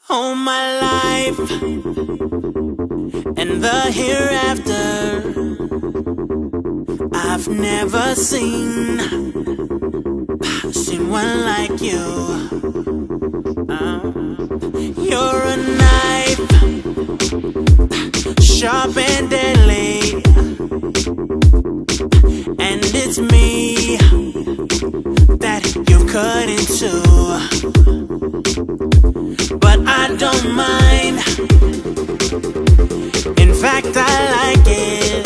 All my life and the hereafter, I've never seen one like you. You're a knife, sharp and deadly, and it's me that you cut into. But I don't mind. In fact, I like it.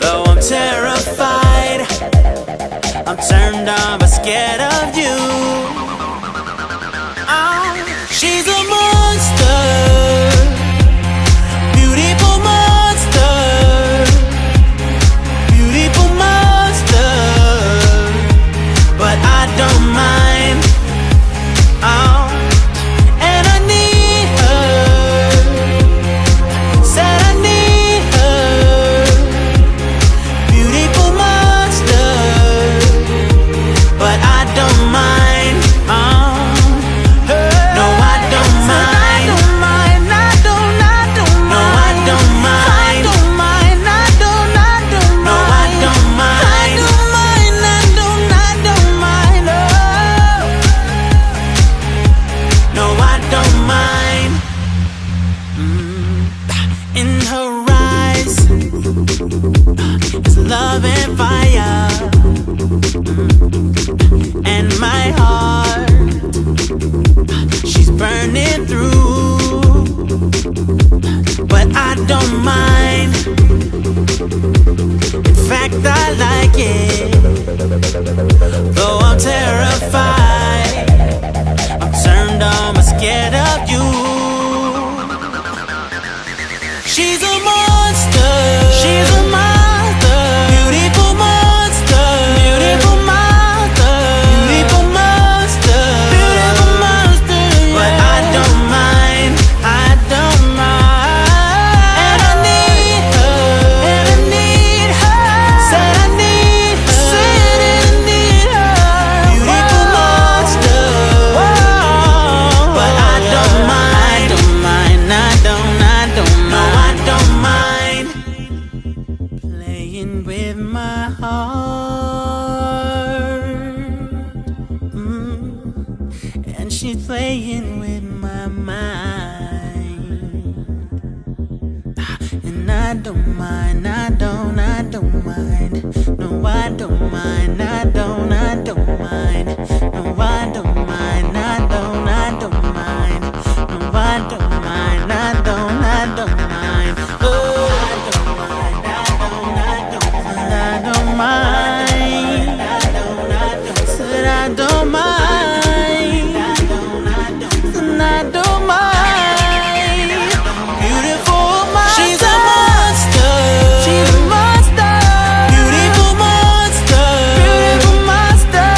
Though I'm terrified, I'm turned on but scared of you. Oh, she's a monster, beautiful monster, beautiful monster. But I don't mind. Oh, love and fire, and my heart, she's burning through. But I don't mind. In fact, I like it. Though I'm terrified, I'm turned on but scared of you. She's a monster. She's a monster. With my heart, and she's playing with my mind, and I don't mind, I don't mind, no I don't mind, I don't mind, no I don't mind, I don't mind, no I don't mind, I don't mind, oh. Said I don't mind. And I don't mind. Beautiful monster. She's a monster. She's a monster. Beautiful monster. Beautiful monster.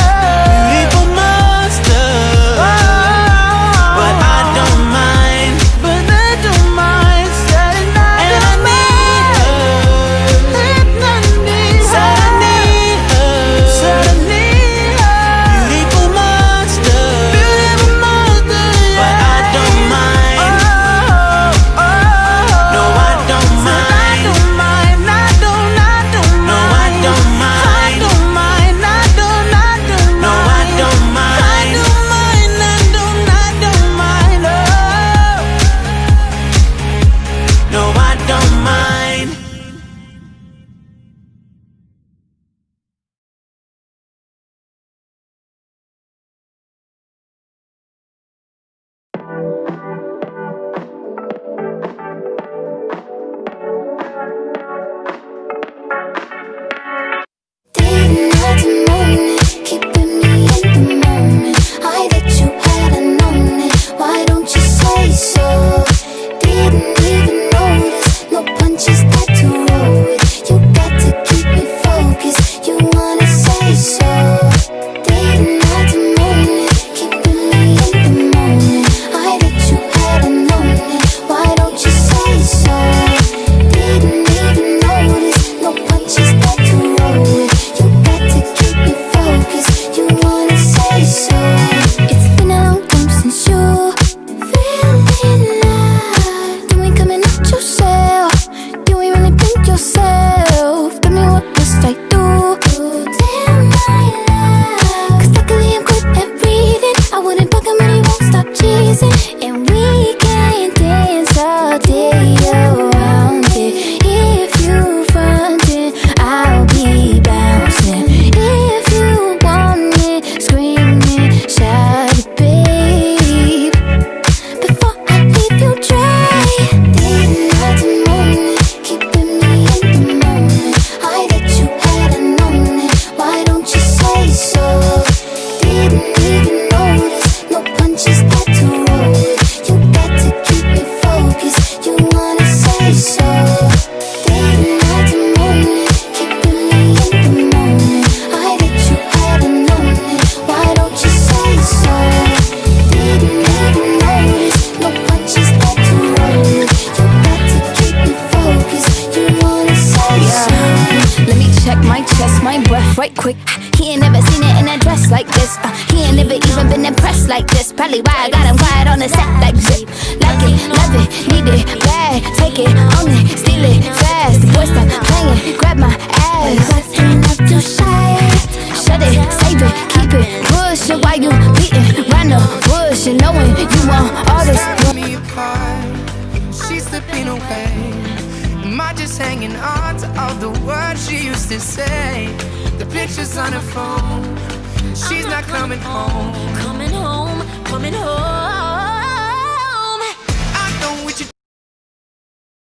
right quick. He ain't never seen it in a dress like this. He ain't never even been impressed like this. Probably why I got him quiet on the set like zip. Like it, love it, need it, bad. Take it, own it, steal it, fast. The boy stop playing, grab my ass. Got enough to shy it. Shut it, save it, keep it, push it while you beating round the bush and knowing you want all this. Me apart, she's slipping away. Am I just hanging on to all the words she used to say? The pictures on her phone, she's not coming home. Coming home, coming home.